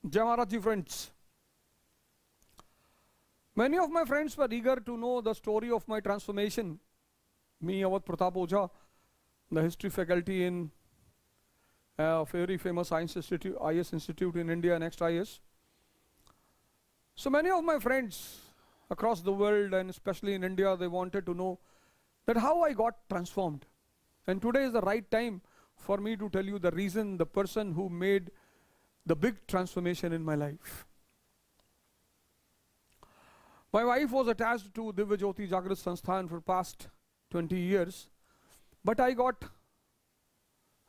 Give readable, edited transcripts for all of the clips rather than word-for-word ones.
Jai Maharaj Ji friends. Many of my friends were eager to know the story of my transformation. Me, Awadh Pratap Ojha, the history faculty in a very famous science institute, IS Institute in India, Next IS. So many of my friends across the world and especially in India, they wanted to know that how I got transformed. And today is the right time for me to tell you the reason, the person who made the big transformation in my life. My wife was attached to Divya Jyoti Jagrat Sansthan for past 20 years, but I got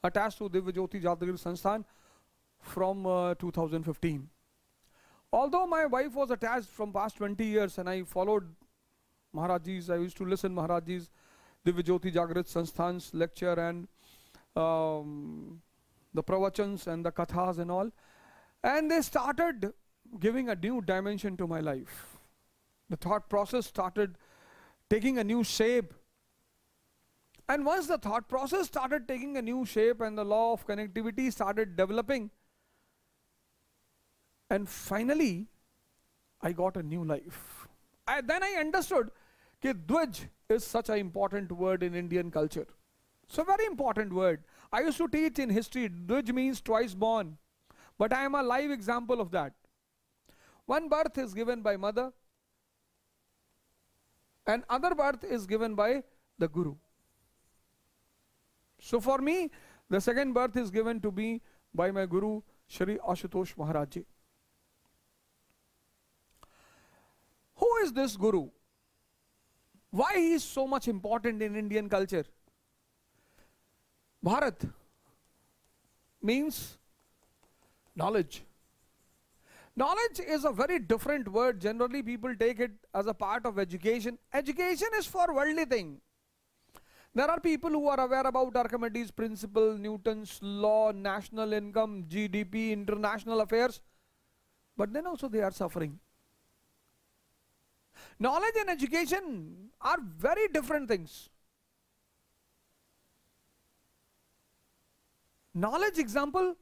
attached to Divya Jyoti Jagrat Sansthan from 2015. Although my wife was attached from past 20 years and I followed Maharajji's, I used to listen Maharajji's Divya Jyoti Jagrat Sansthan's lecture and the pravachans and the kathas and all, and they started giving a new dimension to my life. The thought process started taking a new shape. And once the thought process started taking a new shape and the law of connectivity started developing, and finally I got a new life. Then I understood that Dvaj is such an important word in Indian culture. It's a very important word. I used to teach in history, Dvaj means twice born. But I am a live example of that. One birth is given by mother, and other birth is given by the Guru. So for me, the second birth is given to me by my Guru, Shri Ashutosh Maharaj Ji. Who is this Guru? Why he is so much important in Indian culture? Bharat means knowledge. Knowledge is a very different word. Generally people take it as a part of education. Education is for worldly thing. There are people who are aware about Archimedes' principle, Newton's law, national income, GDP, international affairs, but then also they are suffering. Knowledge and education are very different things. Knowledge example,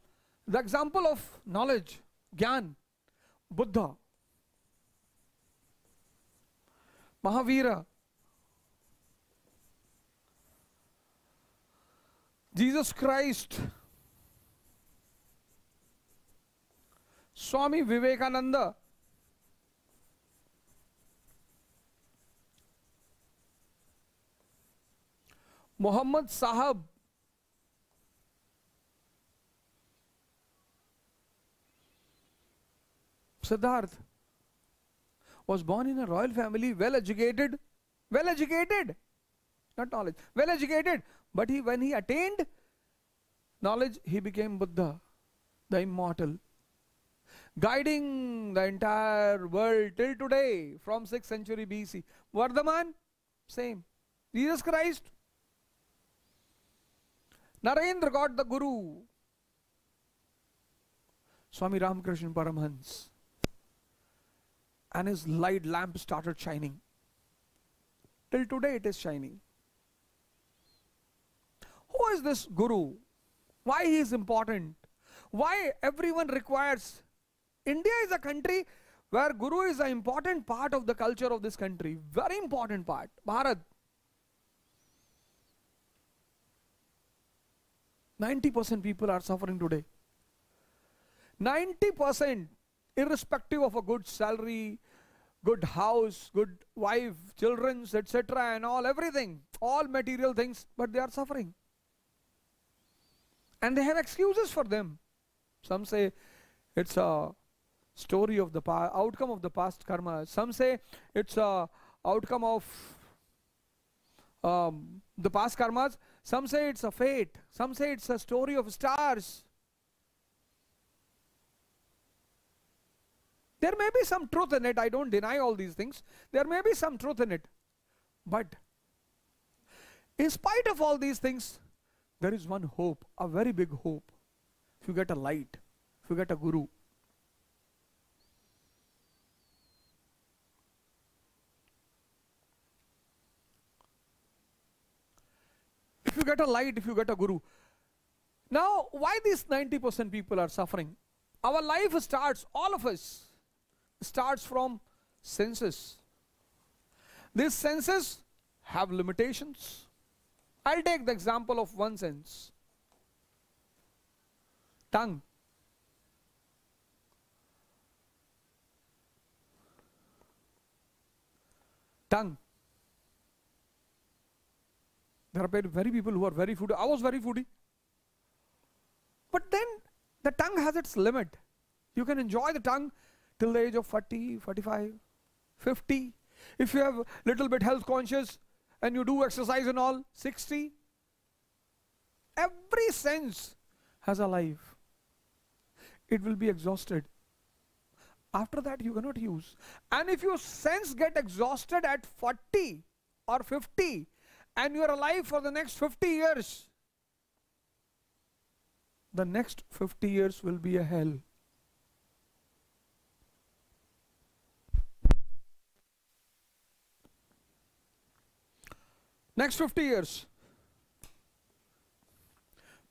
the example of knowledge, Gyan, Buddha, Mahavira, Jesus Christ, Swami Vivekananda, Muhammad Sahab, Siddharth was born in a royal family, well educated, not knowledge, well educated, but when he attained knowledge, he became Buddha, the immortal, guiding the entire world till today from 6th century BC. Vardhaman, same. Jesus Christ. Narendra got the Guru, Swami Ramakrishna Paramhans, and his light lamp started shining. Till today it is shining. Who is this Guru? Why he is important? Why everyone requires? India is a country where Guru is an important part of the culture of this country. Very important part. Bharat. 90% people are suffering today. 90%, irrespective of a good salary, good house, good wife, children, etc. and all, everything, all material things, but they are suffering. And they have excuses for them. Some say it's a story of the outcome of the past karma. Some say it's a outcome of the past karmas. Some say it's a fate. Some say it's a story of stars. There may be some truth in it. I don't deny all these things. There may be some truth in it. But in spite of all these things, there is one hope, a very big hope. If you get a light, if you get a Guru. If you get a light, if you get a Guru. Now, why these 90% people are suffering? Our life starts, all of us, starts from senses. These senses have limitations. I'll take the example of one sense. Tongue. Tongue. There are very people who are very foodie. I was very foodie. But then the tongue has its limit. You can enjoy the tongue till the age of 40, 45, 50. If you have little bit health conscious and you do exercise and all, 60. Every sense has a life. It will be exhausted. After that you cannot use. And if your sense get exhausted at 40 or 50 and you are alive for the next 50 years, the next 50 years will be a hell. Next 50 years.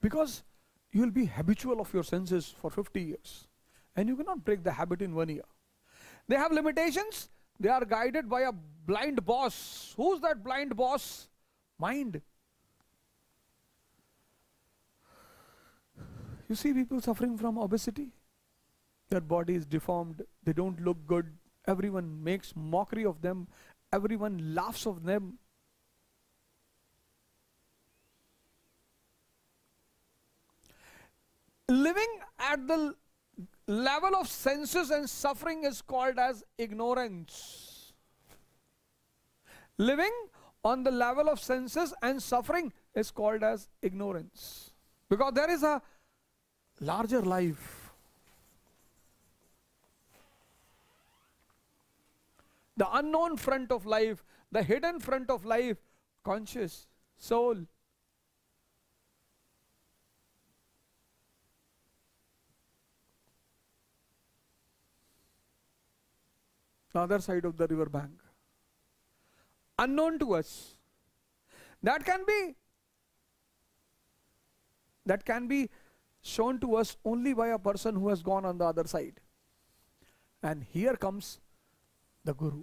Because you will be habitual of your senses for 50 years. And you cannot break the habit in 1 year. They have limitations. They are guided by a blind boss. Who's that blind boss? Mind. You see people suffering from obesity. Their body is deformed. They don't look good. Everyone makes mockery of them. Everyone laughs of them. Living at the level of senses and suffering is called as ignorance. Living on the level of senses and suffering is called as ignorance. Because there is a larger life. The unknown front of life, the hidden front of life, conscious, soul. The other side of the river bank, unknown to us. That can be shown to us only by a person who has gone on the other side. And here comes the Guru.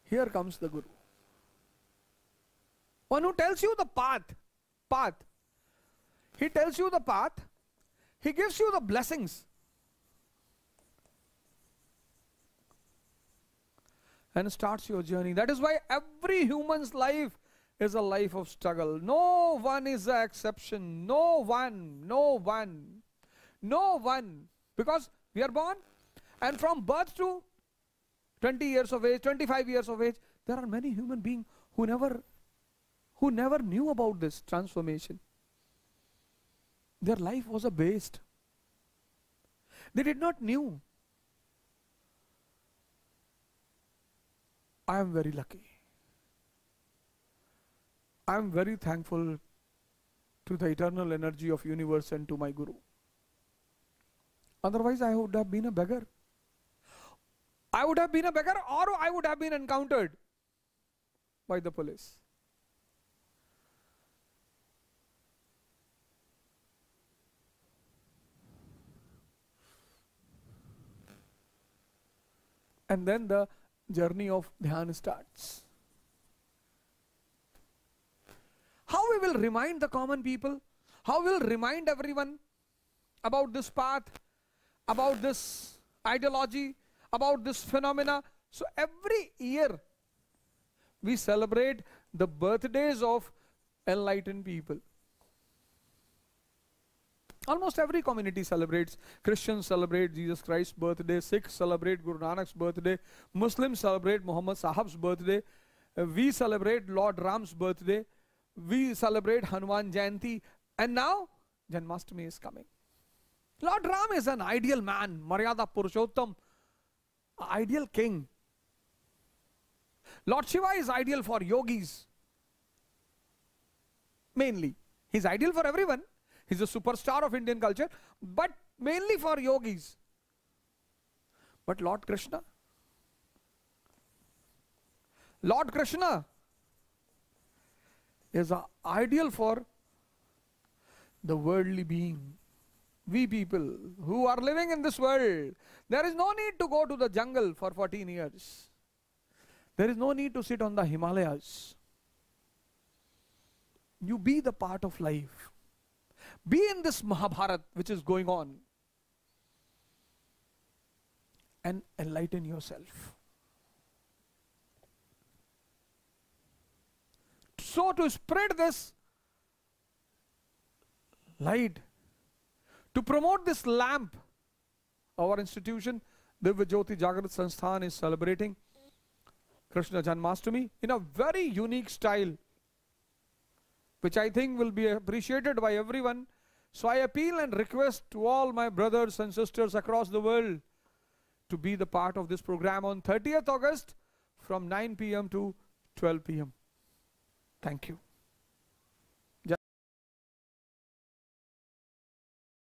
Here comes the Guru. One who tells you the path. He tells you the path. He gives you the blessings. And starts your journey. That is why every human's life is a life of struggle. No one is an exception. No one. Because we are born, and from birth to 20 years of age, 25 years of age, there are many human beings who never knew about this transformation. Their life was a waste. They did not knew. I am very lucky. I am very thankful to the eternal energy of universe and to my Guru. Otherwise I would have been a beggar. I would have been a beggar, or I would have been encountered by the police. And then the journey of Dhyan starts. How we will remind the common people? How we will remind everyone about this path, about this ideology, about this phenomena? So every year we celebrate the birthdays of enlightened people. Almost every community celebrates. Christians celebrate Jesus Christ's birthday. Sikhs celebrate Guru Nanak's birthday. Muslims celebrate Muhammad Sahab's birthday. We celebrate Lord Ram's birthday. We celebrate Hanuman Jayanti. And now Janmashtami is coming. Lord Ram is an ideal man, Maryada Purushottam, ideal king. Lord Shiva is ideal for yogis. Mainly. He's ideal for everyone. He's a superstar of Indian culture, but mainly for yogis. But Lord Krishna is ideal for the worldly being. We people who are living in this world, there is no need to go to the jungle for 14 years. There is no need to sit on the Himalayas. You be the part of life. Be in this Mahabharat which is going on and enlighten yourself. So to spread this light, to promote this lamp, our institution, Divya Jyoti Jagrat Sansthan, is celebrating Krishna Janmashtami in a very unique style, which I think will be appreciated by everyone. So I appeal and request to all my brothers and sisters across the world to be the part of this program on 30th August from 9 p.m. to 12 p.m. Thank you.